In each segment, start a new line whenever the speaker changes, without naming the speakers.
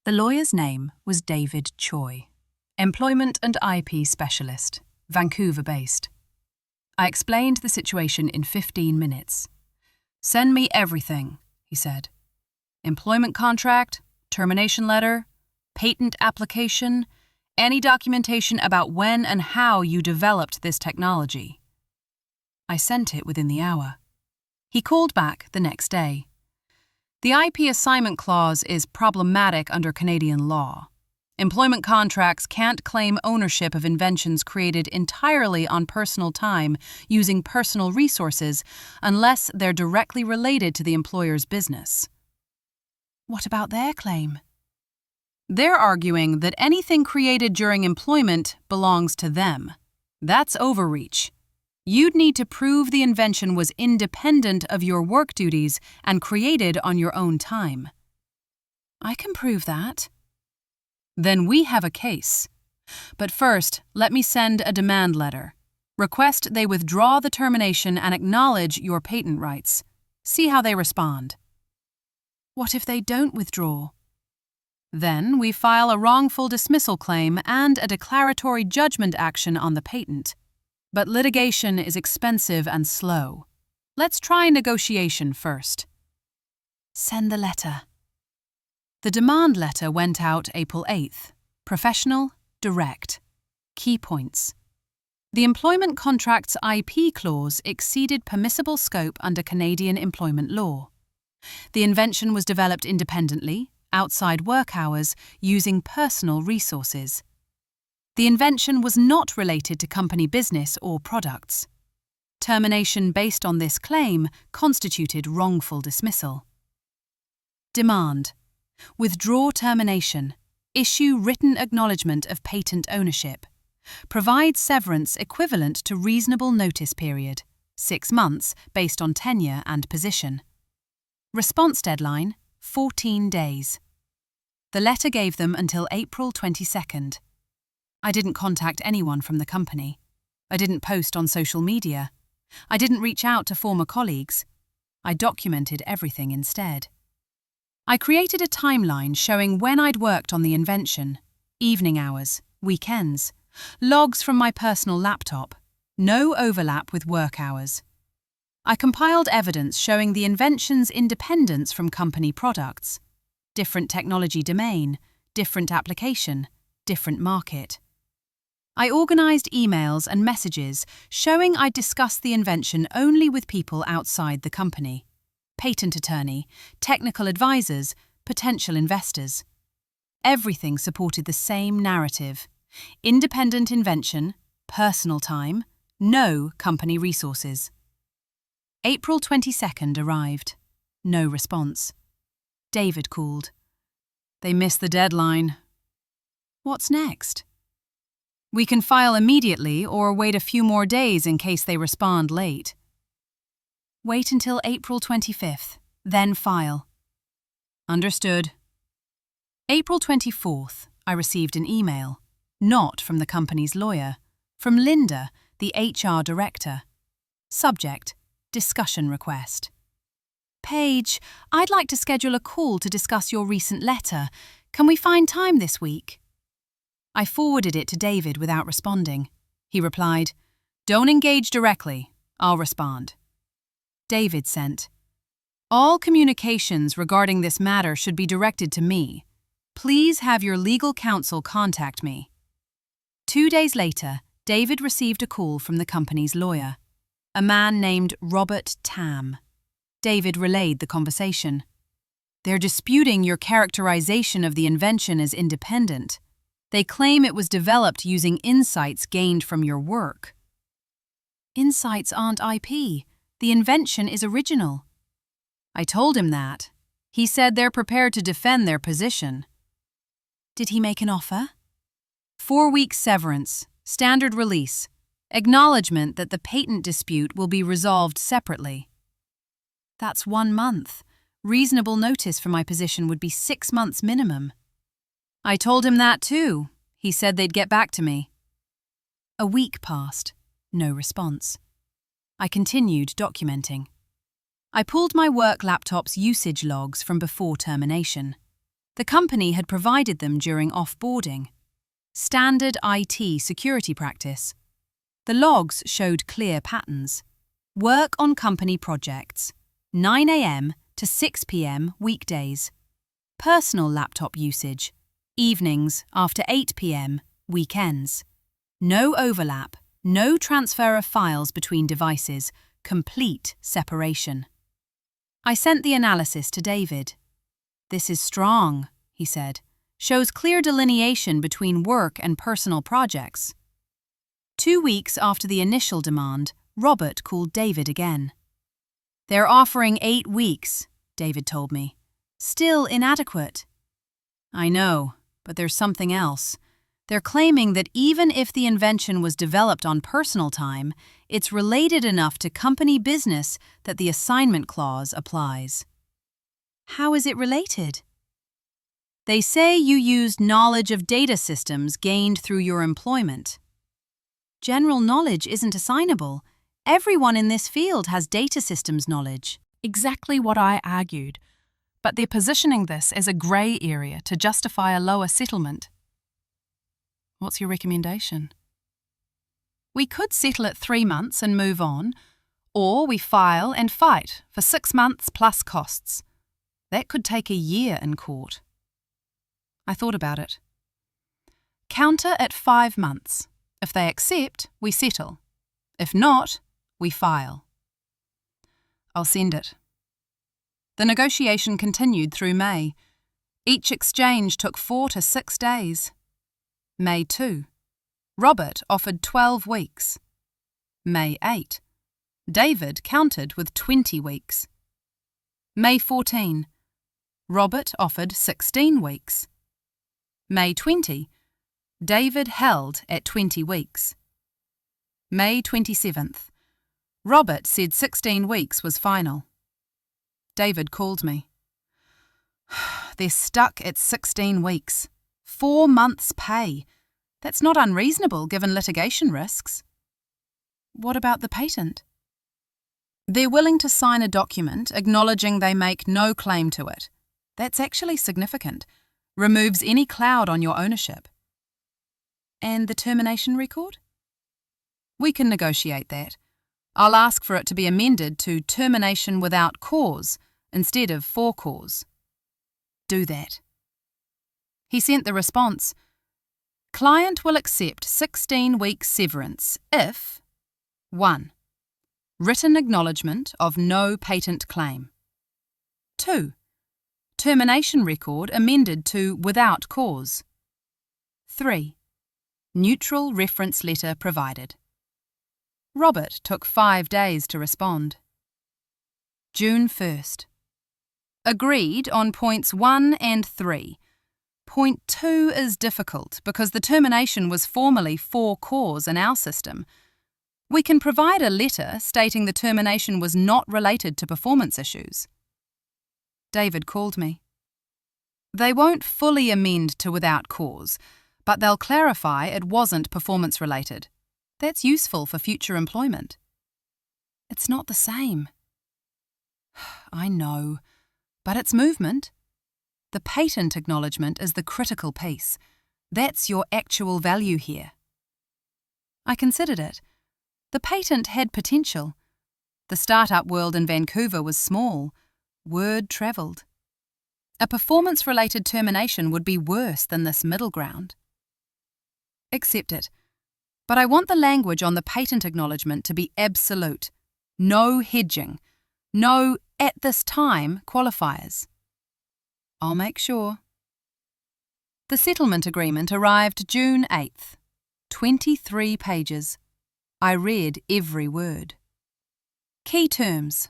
The lawyer's name was David Choi, employment and IP specialist, Vancouver-based. I explained the situation in 15 minutes. "Send me everything," he said. "Employment contract, termination letter, patent application, any documentation about when and how you developed this technology." I sent it within the hour. He called back the next day. "The IP assignment clause is problematic under Canadian law. Employment contracts can't claim ownership of inventions created entirely on personal time using personal resources unless they're directly related to the employer's business." "What about their claim?" "They're arguing that anything created during employment belongs to them. That's overreach. You'd need to prove the invention was independent of your work duties and created on your own time." "I can prove that." "Then we have a case. But first, let me send a demand letter. Request they withdraw the termination and acknowledge your patent rights. See how they respond." "What if they don't withdraw?" "Then we file a wrongful dismissal claim and a declaratory judgment action on the patent. But litigation is expensive and slow. Let's try negotiation first." "Send the letter." The demand letter went out April 8th. Professional, direct. Key points. The employment contract's IP clause exceeded permissible scope under Canadian employment law. The invention was developed independently, outside work hours, using personal resources. The invention was not related to company business or products. Termination based on this claim constituted wrongful dismissal. Demand. Withdraw termination. Issue written acknowledgement of patent ownership. Provide severance equivalent to reasonable notice period, 6 months based on tenure and position. Response deadline, 14 days. The letter gave them until April 22nd. I didn't contact anyone from the company. I didn't post on social media. I didn't reach out to former colleagues. I documented everything instead. I created a timeline showing when I'd worked on the invention, evening hours, weekends, logs from my personal laptop, no overlap with work hours. I compiled evidence showing the invention's independence from company products, different technology domain, different application, different market. I organized emails and messages showing I'd discussed the invention only with people outside the company: patent attorney, technical advisors, potential investors. Everything supported the same narrative: independent invention, personal time, no company resources. April 22nd arrived. No response. David called. "They missed the deadline." "What's next?" "We can file immediately or wait a few more days in case they respond late." "Wait until April 25th, then file." "Understood." April 24th, I received an email, not from the company's lawyer, from Linda, the HR director. Subject: discussion request. "Paige, I'd like to schedule a call to discuss your recent letter. Can we find time this week?" I forwarded it to David without responding. He replied, "Don't engage directly. I'll respond." David sent, "All communications regarding this matter should be directed to me. Please have your legal counsel contact me." 2 days later, David received a call from the company's lawyer, a man named Robert Tam. David relayed the conversation. "They're disputing your characterization of the invention as independent. They claim it was developed using insights gained from your work." "Insights aren't IP. The invention is original." I told him that. He said they're prepared to defend their position. "Did he make an offer?" 4 weeks severance, standard release, acknowledgement that the patent dispute will be resolved separately. That's 1 month. Reasonable notice for my position would be 6 months minimum. I told him that too. He said they'd get back to me. A week passed. No response. I continued documenting. I pulled my work laptop's usage logs from before termination. The company had provided them during offboarding. Standard IT security practice. The logs showed clear patterns. Work on company projects, 9 a.m. to 6 p.m. weekdays. Personal laptop usage, evenings after 8 p.m. weekends. No overlap, no transfer of files between devices, complete separation. I sent the analysis to David. "This is strong," he said. "Shows clear delineation between work and personal projects." 2 weeks after the initial demand, Robert called David again. "They're offering 8 weeks, David told me. Still inadequate." "I know, but there's something else. They're claiming that even if the invention was developed on personal time, it's related enough to company business that the assignment clause applies." "How is it related?" "They say you used knowledge of data systems gained through your employment." "General knowledge isn't assignable. Everyone in this field has data systems knowledge."
Exactly what I argued, but they're positioning this as a grey area to justify a lower settlement. What's your recommendation? We could settle at 3 months and move on, or we file and fight for 6 months plus costs. That could take a year in court. I thought about it. Counter at 5 months. If they accept, we settle. If not, we file. I'll send it. The negotiation continued through May. Each exchange took 4 to 6 days. May 2. Robert offered 12 weeks. May 8. David countered with 20 weeks. May 14. Robert offered 16 weeks. May 20. David held at 20 weeks. May 27th. Robert said 16 weeks was final. David called me. "They're stuck at 16 weeks. 4 months' pay. That's not unreasonable given litigation risks." "What about the patent?" "They're willing to sign a document acknowledging they make no claim to it. That's actually significant. Removes any cloud on your ownership." "And the termination record?" "We can negotiate that. I'll ask for it to be amended to termination without cause instead of for cause." "Do that." He sent the response. "Client will accept 16 weeks severance if 1. Written acknowledgement of no patent claim. 2. Termination record amended to without cause. 3. Neutral reference letter provided." Robert took 5 days to respond. June 1st. Agreed on points 1 and 3. Point 2 is difficult because the termination was formally for cause in our system. We can provide a letter stating the termination was not related to performance issues. David called me. "They won't fully amend to without cause, but they'll clarify it wasn't performance related. That's useful for future employment." "It's not the same." "I know, but it's movement. The patent acknowledgement is the critical piece. That's your actual value here." I considered it. The patent had potential. The startup world in Vancouver was small. Word travelled. A performance-related termination would be worse than this middle ground. Accept it. But I want the language on the patent acknowledgement to be absolute. No hedging. No "at this time" qualifiers. I'll make sure. The settlement agreement arrived June 8th. 23 pages. I read every word. Key terms.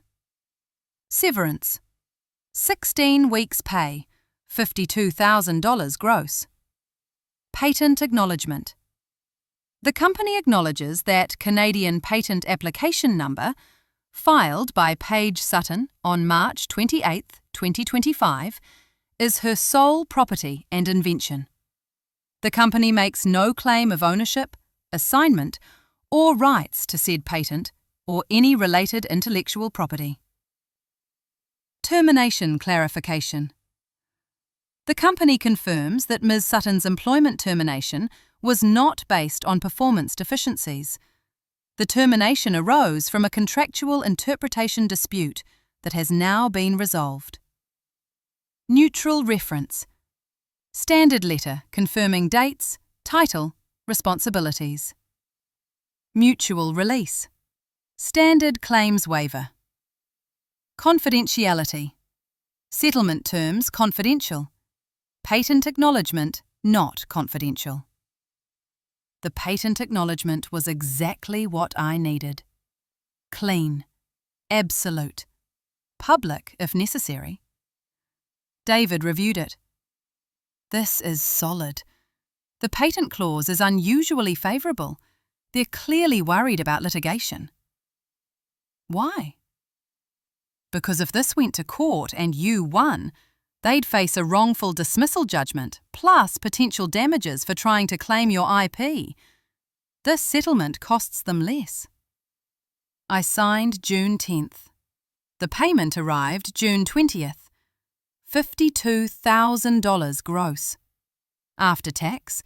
Severance. 16 weeks pay, $52,000 gross. Patent acknowledgement. The company acknowledges that Canadian Patent Application Number, filed by Paige Sutton on March 28, 2025, is her sole property and invention. The company makes no claim of ownership, assignment, or rights to said patent or any related intellectual property. Termination clarification. The company confirms that Ms. Sutton's employment termination was not based on performance deficiencies. The termination arose from a contractual interpretation dispute that has now been resolved. Neutral reference. Standard letter confirming dates, title, responsibilities. Mutual release. Standard claims waiver. Confidentiality. Settlement terms confidential. Patent acknowledgement not confidential. The patent acknowledgement was exactly what I needed. Clean. Absolute. Public if necessary. David reviewed it. This is solid. The patent clause is unusually favourable. They're clearly worried about litigation. Why? Because if this went to court and you won, they'd face a wrongful dismissal judgment plus potential damages for trying to claim your IP. This settlement costs them less. I signed June 10th. The payment arrived June 20th. $52,000 gross. After tax,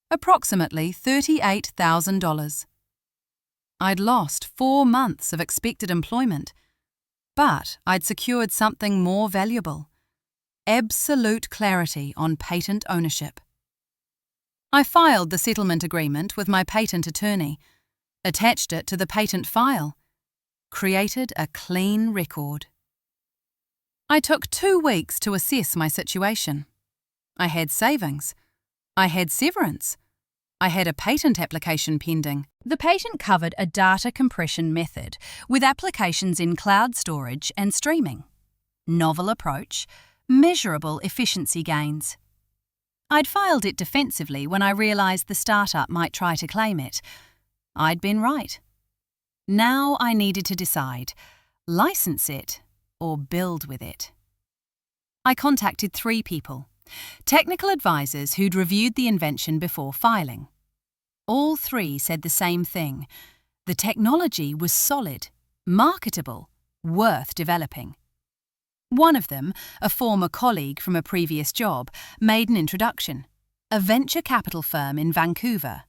approximately $38,000. I'd lost 4 months of expected employment, but I'd secured something more valuable. Absolute clarity on patent ownership. I filed the settlement agreement with my patent attorney, attached it to the patent file, created a clean record. I took 2 weeks to assess my situation. I had savings. I had severance. I had a patent application pending.
The patent covered a data compression method with applications in cloud storage and streaming. Novel approach, measurable efficiency gains. I'd filed it defensively when I realised the startup might try to claim it. I'd been right. Now I needed to decide, license it or build with it. I contacted 3 people, technical advisors who'd reviewed the invention before filing. All 3 said the same thing. The technology was solid, marketable, worth developing. One of them, a former colleague from a previous job, made an introduction. A venture capital firm in Vancouver.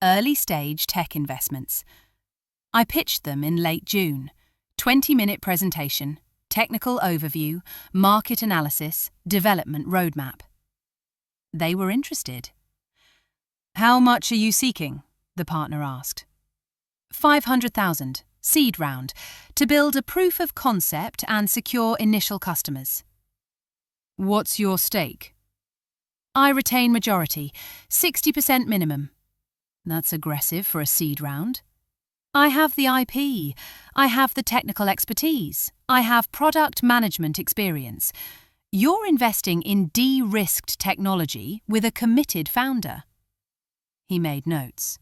Early-stage tech investments. I pitched them in late June. 20-minute presentation, technical overview, market analysis, development roadmap. They were interested. "How much are you seeking?" the partner asked. $500,000, seed round, to build a proof of concept and secure initial customers. "What's your stake?" "I retain majority, 60% minimum." That's aggressive for a seed round. "I have the IP. I have the technical expertise. I have product management experience. You're investing in de-risked technology with a committed founder." He made notes.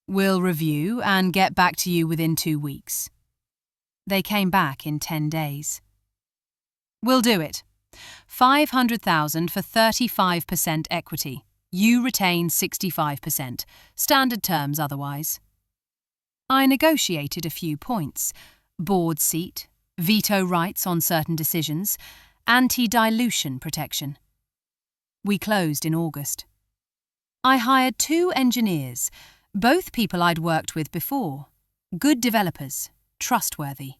"We'll review and get back to you within 2 weeks." They came back in 10 days. "We'll do it. $500,000 for 35% equity. You retain 65%. Standard terms otherwise." I negotiated a few points. Board seat, veto rights on certain decisions, anti-dilution protection. We closed in August. I hired 2 engineers, both people I'd worked with before. Good developers, trustworthy.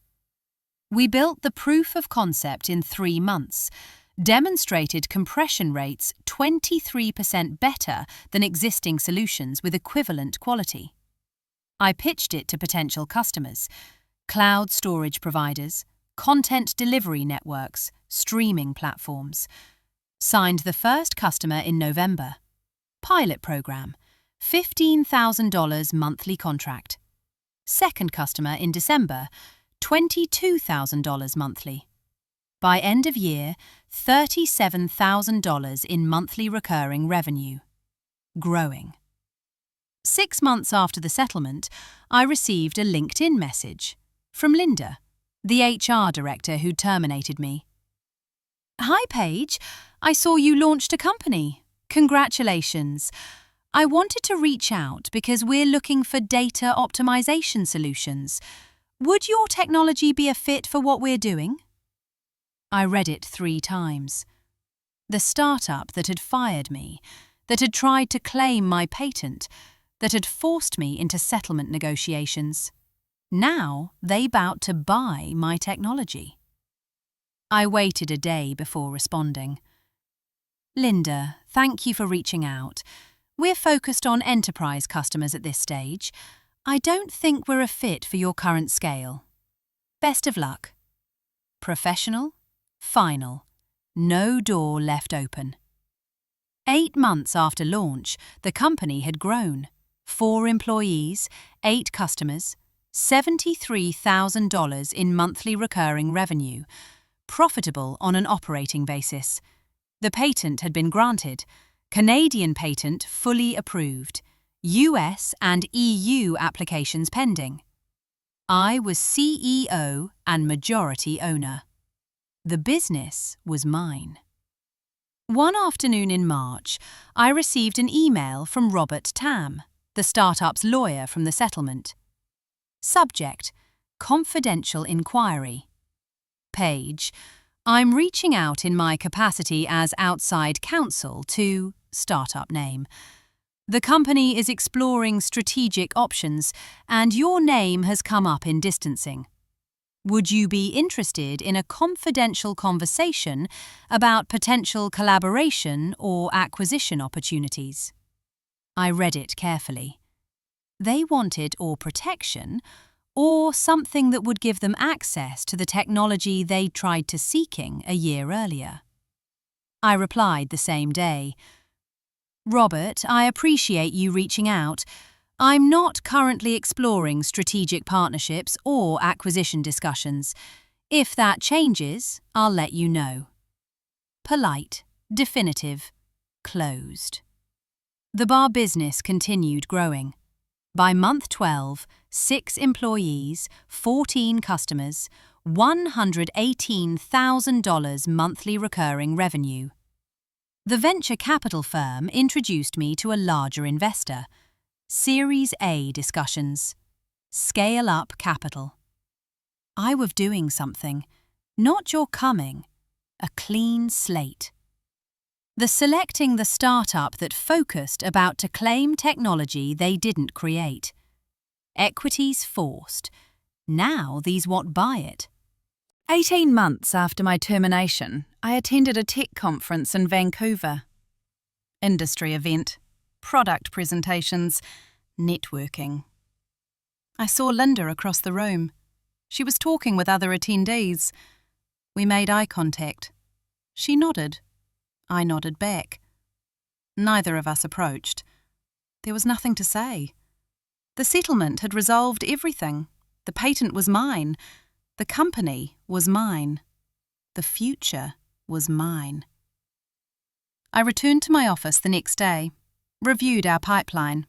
We built the proof of concept in 3 months, demonstrated compression rates 23% better than existing solutions with equivalent quality. I pitched it to potential customers, cloud storage providers, content delivery networks, streaming platforms. Signed the first customer in November. Pilot program, $15,000 monthly contract. Second customer in December, $22,000 monthly. By end of year, $37,000 in monthly recurring revenue. Growing. 6 months after the settlement, I received a LinkedIn message from Linda, the HR director who terminated me. "Hi Paige, I saw you launched a company. Congratulations. I wanted to reach out because we're looking for data optimization solutions. Would your technology be a fit for what we're doing?" I read it 3 times. The startup that had fired me, that had tried to claim my patent, that had forced me into settlement negotiations. Now they bout to buy my technology. I waited a day before responding. Linda, thank you for reaching out. We're focused on enterprise customers at this stage. I don't think we're a fit for your current scale. Best of luck. Professional, final, no door left open. 8 months after launch, the company had grown. 4 employees, 8 customers, $73,000 in monthly recurring revenue, profitable on an operating basis. The patent had been granted, Canadian patent fully approved, US and EU applications pending. I was CEO and majority owner. The business was mine. One afternoon in March, I received an email from Robert Tam, the startup's lawyer from the settlement. Subject: Confidential Inquiry. Page: I'm reaching out in my capacity as outside counsel to startup name. The company is exploring strategic options and your name has come up in distancing. Would you be interested in a confidential conversation about potential collaboration or acquisition opportunities? I read it carefully. They wanted or protection or something that would give them access to the technology they'd tried to seeking a year earlier. I replied the same day. Robert, I appreciate you reaching out. I'm not currently exploring strategic partnerships or acquisition discussions. If that changes, I'll let you know. Polite, definitive, closed. The bar business continued growing. By month 12, 6 employees, 14 customers, $118,000 monthly recurring revenue. The venture capital firm introduced me to a larger investor. Series A discussions. Scale up capital. I was doing something, not your coming, a clean slate. The selecting the startup that focused about to claim technology they didn't create. Equities forced. Now these what buy it.
18 months after my termination, I attended a tech conference in Vancouver. Industry event, product presentations, networking. I saw Linda across the room. She was talking with other attendees. We made eye contact. She nodded. I nodded back. Neither of us approached. There was nothing to say. The settlement had resolved everything. The patent was mine. The company was mine. The future was mine. I returned to my office the next day, reviewed our pipeline.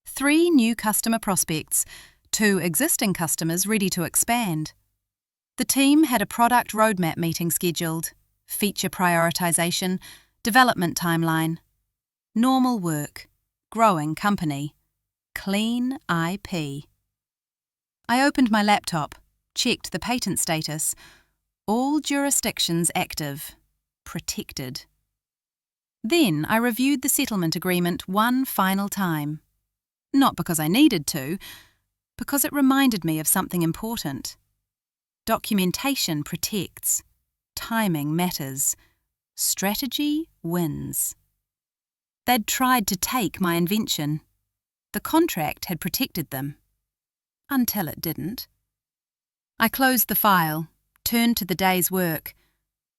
3 new customer prospects, 2 existing customers ready to expand. The team had a product roadmap meeting scheduled, feature prioritization, development timeline. Normal work, growing company, clean IP. I opened my laptop, checked the patent status. All jurisdictions active, protected. Then I reviewed the settlement agreement one final time. Not because I needed to, because it reminded me of something important. Documentation protects. Timing matters. Strategy wins. They'd tried to take my invention. The contract had protected them. Until it didn't. I closed the file, turned to the day's work.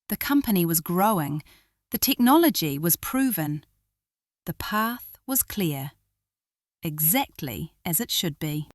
The company was growing. The technology was proven. The path was clear. Exactly as it should be.